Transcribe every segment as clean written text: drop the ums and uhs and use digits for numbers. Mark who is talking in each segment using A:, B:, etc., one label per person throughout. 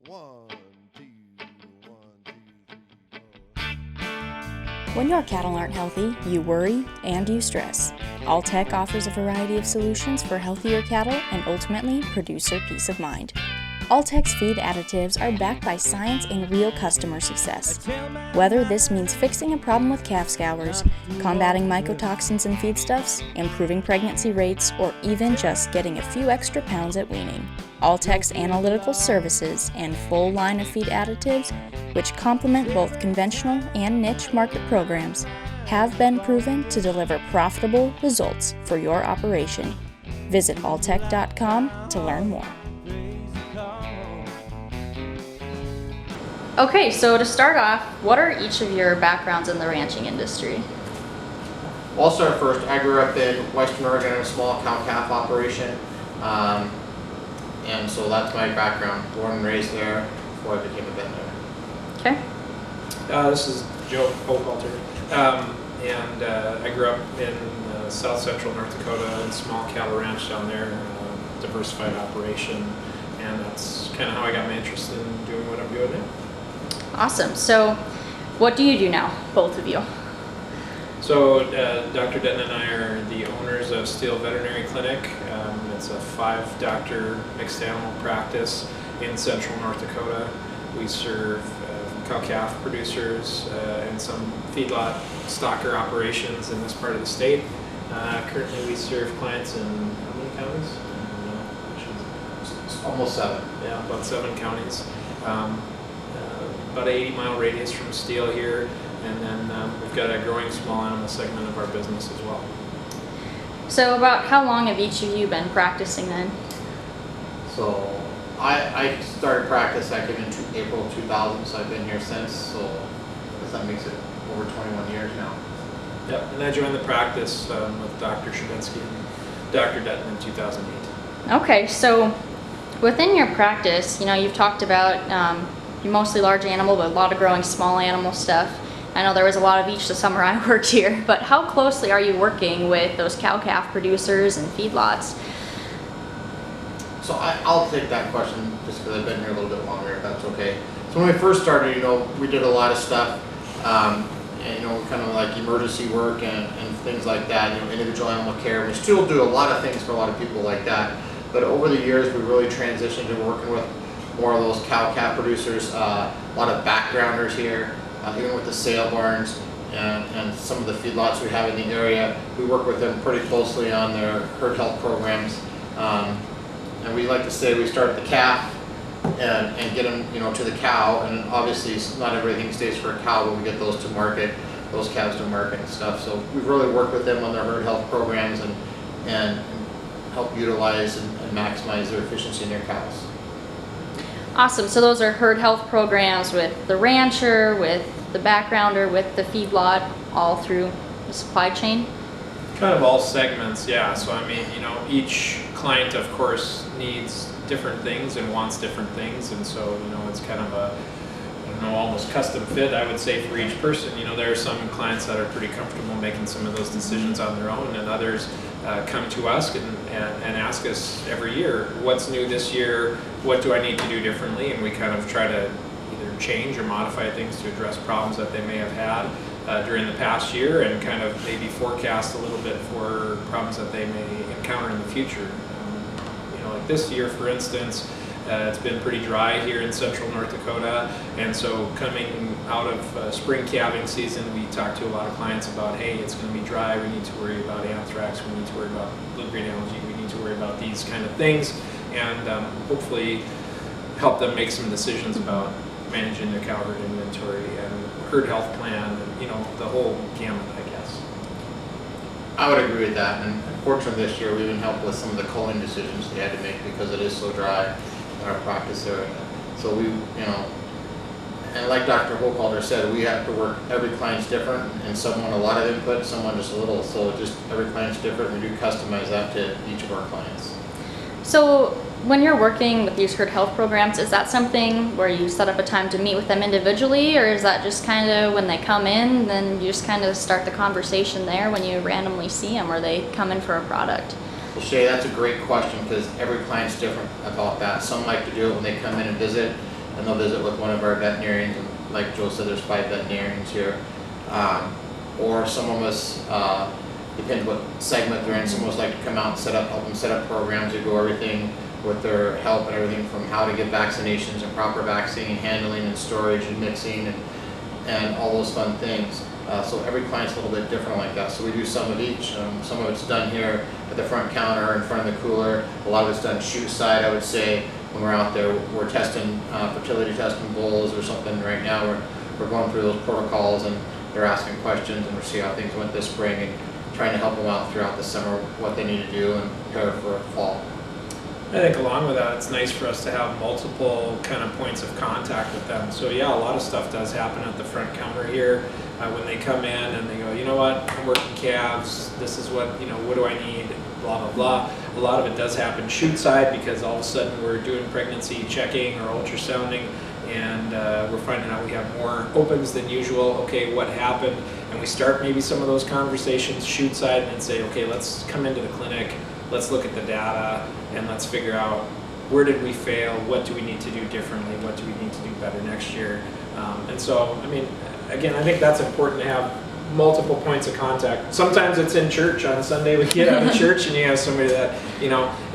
A: 1, 2, 1, 2, 3, 4.
B: When your cattle aren't healthy, you worry and you stress. Alltech offers a variety of solutions for healthier cattle and ultimately producer peace of mind. Alltech's feed additives are backed by science and real customer success. Whether this means fixing a problem with calf scours, combating mycotoxins in feedstuffs, improving pregnancy rates, or even just getting a few extra pounds at weaning, Alltech's analytical services and full line of feed additives, which complement both conventional and niche market programs, have been proven to deliver profitable results for your operation. Visit alltech.com to learn more. Okay, so to start off, what are each of your backgrounds in the ranching industry?
C: Well, I'll start first. I grew up in Western Oregon in a small cow-calf operation, and so that's my background. Born and raised there before I became a veterinarian.
B: Okay.
D: This is Joe Hochhalter, and I grew up in south central North Dakota in a small cattle ranch down there, diversified operation, and that's kind of how I got my interest in doing what I'm doing now.
B: Awesome. So what do you do now, both of you?
D: So Dr. Dutton and I are the owners of Steel Veterinary Clinic. It's a 5-doctor mixed animal practice in central North Dakota. We serve cow-calf producers and some feedlot stocker operations in this part of the state. Currently we serve clients in how many counties?
C: Almost 7.
D: Yeah, about 7 counties. About an 80-mile radius from Steel here, and then we've got a growing small animal segment of our business as well.
B: So about how long have each of you been practicing then?
C: So I started practice active in April 2000, so I've been here since, so I guess that makes it over 21 years now.
D: Yep, and I joined the practice with Dr. Shabinsky and Dr. Dutton in 2008.
B: Okay, so within your practice, you've talked about mostly large animal, but a lot of growing small animal stuff. I know there was a lot of each the summer I worked here, but how closely are you working with those cow-calf producers and feedlots?
C: So I'll take that question just because I've been here a little bit longer, if that's okay. So when we first started, we did a lot of stuff, and kind of like emergency work and things like that, individual animal care. We still do a lot of things for a lot of people like that, but over the years we really transitioned to working with more of those cow-calf producers, a lot of backgrounders here, even with the sale barns and some of the feedlots we have in the area. We work with them pretty closely on their herd health programs. And we like to say we start at the calf and get them to the cow, and obviously not everything stays for a cow, but we get those to market, those calves to market and stuff. So we've really worked with them on their herd health programs and help utilize and maximize their efficiency in their cows.
B: Awesome. So those are herd health programs with the rancher, with the backgrounder, with the feedlot, all through the supply chain?
D: Kind of all segments, yeah. So I mean, each client of course needs different things and wants different things, and so it's kind of a almost custom fit, I would say, for each person. There are some clients that are pretty comfortable making some of those decisions on their own, and others come to us and ask us every year, what's new this year, what do I need to do differently, and we kind of try to either change or modify things to address problems that they may have had during the past year, and kind of maybe forecast a little bit for problems that they may encounter in the future. Like this year, for instance, it's been pretty dry here in central North Dakota, and so coming out of spring calving season, we talk to a lot of clients about, hey, it's going to be dry, we need to worry about anthrax, we need to worry about blue-green algae, we need to worry about these kind of things, and hopefully help them make some decisions about managing their cow herd inventory and herd health plan, and the whole gamut, I guess.
C: I would agree with that, and fortunately this year we even helped with some of the culling decisions they had to make because it is so dry in our practice area. So we, and like Dr. Hochhalter said, we have to work, every client's different, and some want a lot of input, some want just a little, so just every client's different. We do customize that to each of our clients.
B: So when you're working with these herd health programs, is that something where you set up a time to meet with them individually, or is that just kind of when they come in, then you just kind of start the conversation there when you randomly see them, or they come in for a product?
C: Well, Shay, that's a great question because every client's different about that. Some like to do it when they come in and visit, and they'll visit with one of our veterinarians. And like Joe said, there's 5 veterinarians here. Or some of us, depends what segment they're in, some of us like to come out and help them set up programs. We go everything with their help and everything from how to get vaccinations and proper vaccine handling and storage and mixing and all those fun things. So every client's a little bit different like that. So we do some of each. Some of it's done here at the front counter in front of the cooler. A lot of it's done chute side, I would say. When we're out there, we're testing fertility testing bulls or something right now. We're going through those protocols and they're asking questions, and we're seeing how things went this spring and trying to help them out throughout the summer, what they need to do and prepare for fall.
D: I think along with that, it's nice for us to have multiple kind of points of contact with them. So yeah, a lot of stuff does happen at the front counter here when they come in and they go, you know what, I'm working calves, this is what, what do I need, blah, blah, blah. A lot of it does happen chute side because all of a sudden we're doing pregnancy checking or ultrasounding and we're finding out we have more opens than usual. Okay, what happened? And we start maybe some of those conversations chute side and then say, okay, let's come into the clinic, let's look at the data, and let's figure out where did we fail, what do we need to do differently, what do we need to do better next year. And so, I mean, again, I think that's important to have multiple points of contact. Sometimes it's in church on Sunday. We get out of church and you have somebody that,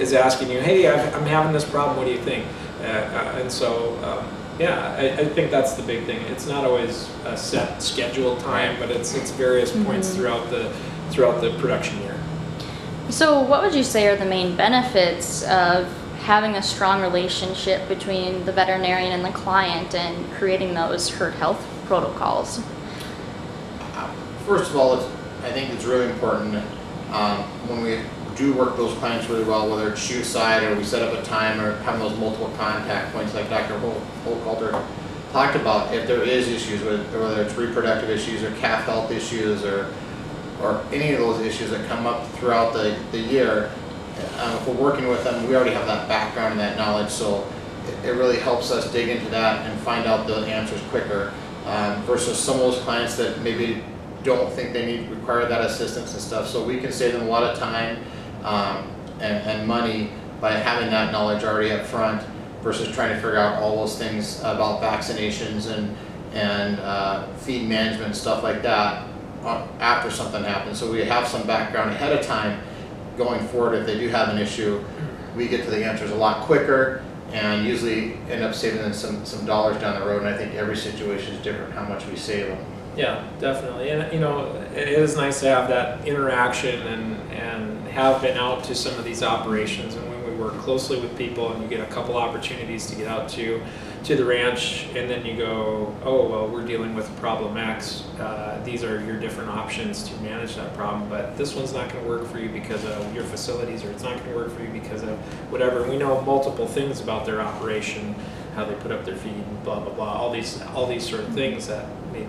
D: is asking you, hey, I'm having this problem, what do you think? And so, yeah, I think that's the big thing. It's not always a set schedule time, but it's various points throughout the production year.
B: So what would you say are the main benefits of having a strong relationship between the veterinarian and the client and creating those herd health protocols?
C: First of all, I think it's really important when we do work those clients really well, whether it's chute side or we set up a time or having those multiple contact points like Dr. Hochhalter talked about, if there is issues, whether it's reproductive issues or calf health issues or any of those issues that come up throughout the year, if we're working with them, we already have that background and that knowledge, so it really helps us dig into that and find out the answers quicker versus some of those clients that maybe don't think they require that assistance and stuff. So we can save them a lot of time and money by having that knowledge already up front versus trying to figure out all those things about vaccinations and feed management and stuff like that after something happens. So we have some background ahead of time going forward. If they do have an issue, we get to the answers a lot quicker and usually end up saving them some dollars down the road. And I think every situation is different how much we save them.
D: Yeah, definitely. And it is nice to have that interaction and have been out to some of these operations. And when we work closely with people and you get a couple opportunities to get out to the ranch and then you go, oh, well, we're dealing with problem X. These are your different options to manage that problem, but this one's not going to work for you because of your facilities, or it's not going to work for you because of whatever. We know multiple things about their operation, how they put up their feed, blah, blah, blah, all these sort of things that maybe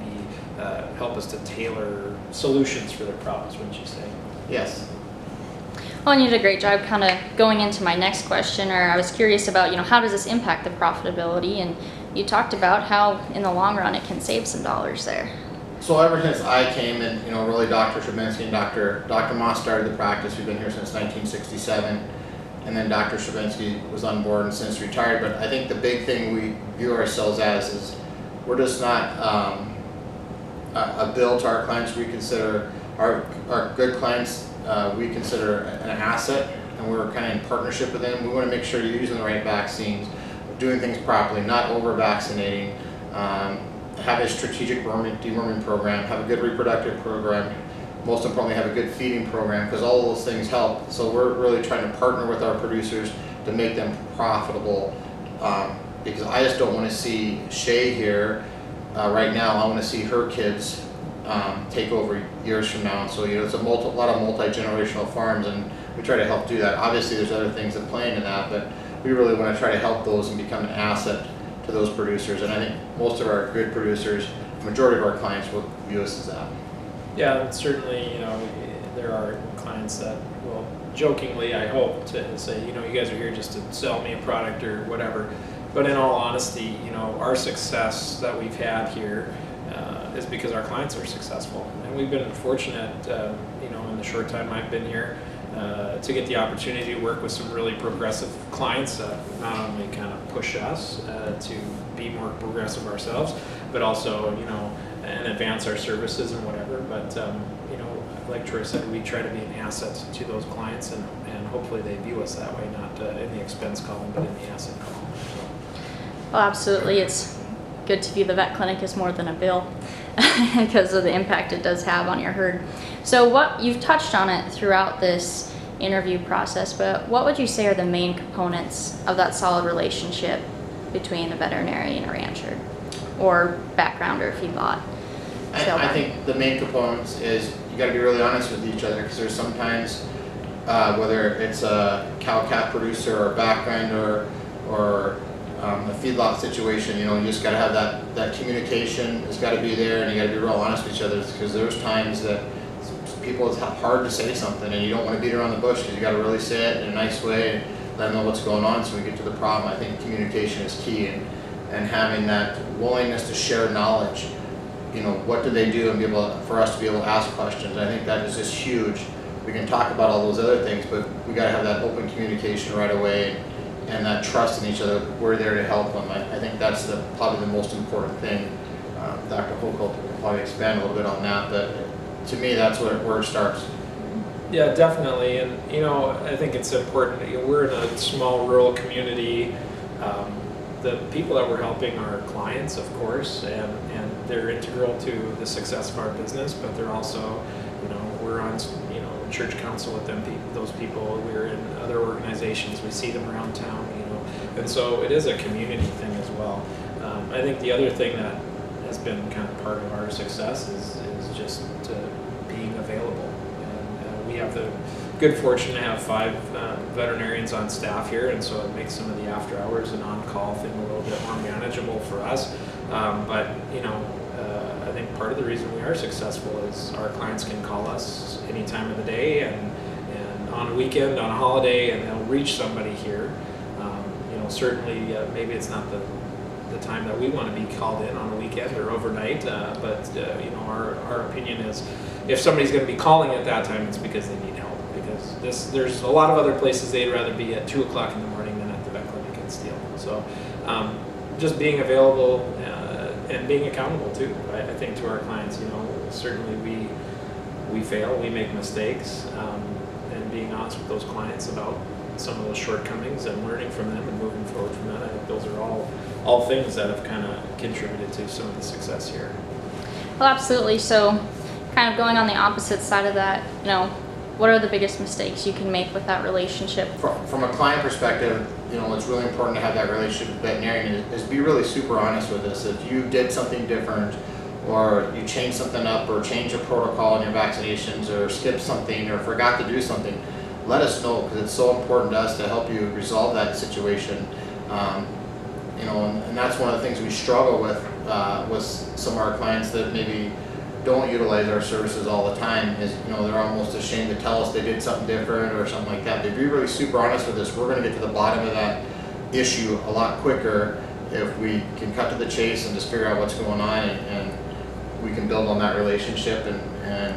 D: help us to tailor solutions for their problems, wouldn't you say?
C: Yes.
B: Well, and you did a great job kind of going into my next question, or I was curious about, how does this impact the profitability? And you talked about how in the long run it can save some dollars there.
C: So ever since I came and, really Dr. Stravinsky and Dr. Moss started the practice, we've been here since 1967. And then Dr. Stravinsky was on board and since retired. But I think the big thing we view ourselves as is we're just not a bill to our clients. We consider our good clients, we consider an asset, and we're kind of in partnership with them. We want to make sure you're using the right vaccines, doing things properly, not over-vaccinating, have a strategic deworming program, have a good reproductive program, most importantly have a good feeding program, because all of those things help. So we're really trying to partner with our producers to make them profitable, because I just don't want to see Shay here right now. I want to see her kids take over years from now. So it's a lot of multi-generational farms, and we try to help do that. Obviously there's other things that play into that, but we really want to try to help those and become an asset to those producers. And I think most of our good producers, the majority of our clients will view us as that.
D: Yeah, certainly, there are clients that will jokingly, I hope, to say, you guys are here just to sell me a product or whatever. But in all honesty, our success that we've had here is because our clients are successful. And we've been fortunate, in the short time I've been here, to get the opportunity to work with some really progressive clients that not only kind of push us to be be more progressive ourselves, but also, and advance our services and whatever. But, like Troy said, we try to be an asset to those clients, and hopefully they view us that way, not in the expense column, but in the asset column. So.
B: Well, absolutely. It's good to view the vet clinic as more than a bill because of the impact it does have on your herd. So what you've touched on it throughout this interview process, but what would you say are the main components of that solid relationship between a veterinarian and a rancher, or backgrounder feedlot?
C: I think the main components is you got to be really honest with each other, because there's sometimes whether it's a cow-calf producer or a backgrinder or a feedlot situation, you just got to have that communication. It's got to be there, and you got to be real honest with each other, because there's times that people, it's hard to say something, and you don't want to beat around the bush, because you got to really say it in a nice way and let them know what's going on so we get to the problem. I think communication is key, and having that willingness to share knowledge. What do they do, and be able for us to be able to ask questions. I think that is just huge. We can talk about all those other things, but we got to have that open communication right away, and that trust in each other. We're there to help them. I think that's probably the most important thing. Dr. Hochhalter can probably expand a little bit on that, but to me, that's where it starts.
D: Yeah, definitely. And, I think it's important. We're in a small rural community. The people that we're helping are clients, of course, and they're integral to the success of our business, but they're also, we're on, church council with them, those people. We're in other organizations. We see them around town, and so it is a community thing as well. I think the other thing that has been kind of part of our success is just being available. And we have the good fortune to have 5 veterinarians on staff here, and so it makes some of the after hours and on-call thing a little bit more manageable for us. But I think part of the reason we are successful is our clients can call us any time of the day, and on a weekend, on a holiday, and they'll reach somebody here. Certainly maybe it's not the time that we want to be called in on a weekend or overnight, but our opinion is if somebody's going to be calling at that time, it's because they need help, because there's a lot of other places they'd rather be at 2 o'clock in the morning than at the vet clinic in Steele. So just being available and being accountable too, I think, to our clients. Certainly we fail, we make mistakes, and being honest with those clients about some of those shortcomings and learning from them and moving forward from that. I think those are all things that have kind of contributed to some of the success here.
B: Well, absolutely. So kind of going on the opposite side of that, what are the biggest mistakes you can make with that relationship?
C: From a client perspective, it's really important to have that relationship with the veterinarian is be really super honest with us. If you did something different, or you changed something up, or changed a protocol in your vaccinations, or skipped something, or forgot to do something, let us know, because it's so important to us to help you resolve that situation. And that's one of the things we struggle with some of our clients that maybe don't utilize our services all the time is, they're almost ashamed to tell us they did something different or something like that. But if you're really super honest with us, we're going to get to the bottom of that issue a lot quicker if we can cut to the chase and just figure out what's going on, and we can build on that relationship and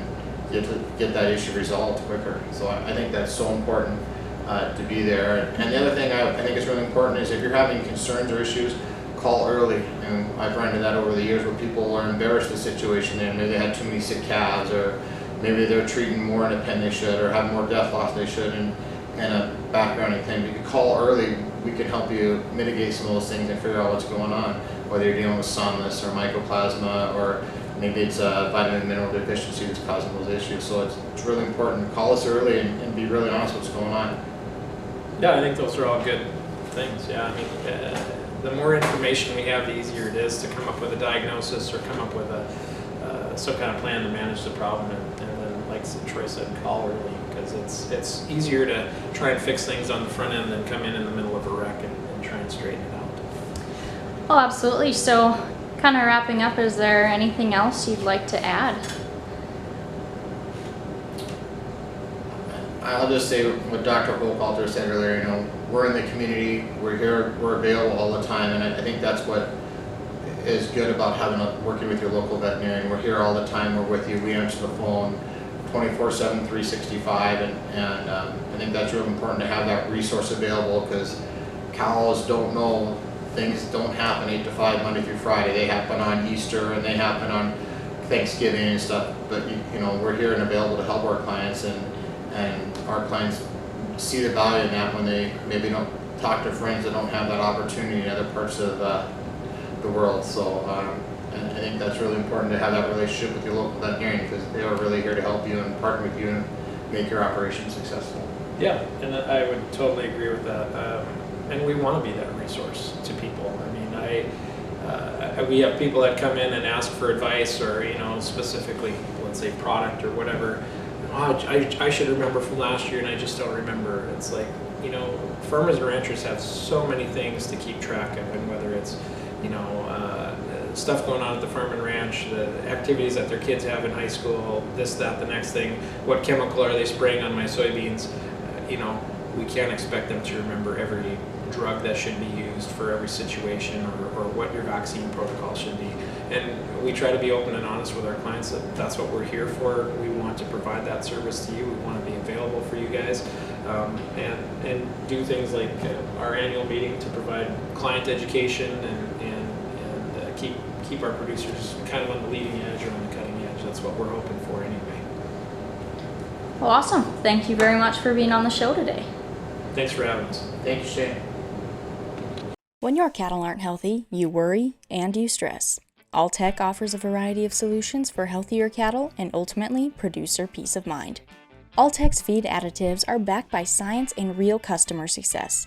C: get that issue resolved quicker. So I think that's so important to be there. And the other thing I think is really important is if you're having concerns or issues, call early. And I've run into that over the years where people are embarrassed of the situation. Maybe they had too many sick calves, or maybe they're treating more in a pen they should, or have more death loss they should, and a backgrounding thing. But you can call early, we can help you mitigate some of those things and figure out what's going on, whether you're dealing with sombus or mycoplasma, or maybe it's a vitamin and mineral deficiency that's causing those issues. So it's really important. Call us early and be really honest what's going on.
D: Yeah, I think those are all good things. Yeah, I mean, the more information we have, the easier it is to come up with a diagnosis or come up with some kind of plan to manage the problem. And then, like Troy said, call early, because it's easier to try and fix things on the front end than come in the middle of a wreck and try and straighten it out.
B: Oh, absolutely. So kind of wrapping up, is there anything else you'd like to add?
C: I'll just say what Dr. Hochhalter said earlier, we're in the community, we're here, we're available all the time, and I think that's what is good about working with your local veterinarian. We're here all the time, we're with you, we answer the phone 24/7, 365, and I think that's really important to have that resource available, because cows don't know things don't happen 8 to 5 Monday through Friday. They happen on Easter and they happen on Thanksgiving and stuff. But you know, we're here and available to help our clients, and our clients see the value in that when they maybe don't talk to friends that don't have that opportunity in other parts of the world. So and I think that's really important to have that relationship with your local veterinarian, because they are really here to help you and partner with you and make your operation successful.
D: Yeah, and I would totally agree with that. And we want to be that resource to people. I mean, we have people that come in and ask for advice, or you know, specifically, let's say product or whatever. Oh, I should remember from last year, and I just don't remember. It's like, you know, farmers and ranchers have so many things to keep track of, and whether it's, you know, stuff going on at the farm and ranch, the activities that their kids have in high school, this, that, the next thing, what chemical are they spraying on my soybeans? You know, we can't expect them to remember every drug that should be used for every situation, or what your vaccine protocol should be. And we try to be open and honest with our clients that that's what we're here for. We want to provide that service to you. We want to be available for you guys, and do things like our annual meeting to provide client education and keep our producers kind of on the leading edge or on the cutting edge. That's what we're hoping for anyway.
B: Well, awesome. Thank you very much for being on the show today.
D: Thanks for having us.
C: Thank you, Shane.
B: When your cattle aren't healthy, you worry and you stress. Alltech offers a variety of solutions for healthier cattle and ultimately producer peace of mind. Alltech's feed additives are backed by science and real customer success.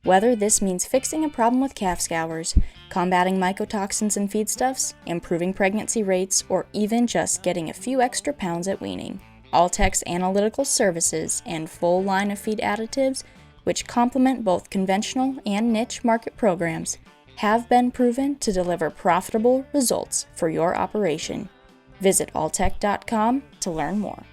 B: Whether this means fixing a problem with calf scours, combating mycotoxins in feedstuffs, improving pregnancy rates, or even just getting a few extra pounds at weaning, Alltech's analytical services and full line of feed additives, which complement both conventional and niche market programs, have been proven to deliver profitable results for your operation. Visit alltech.com to learn more.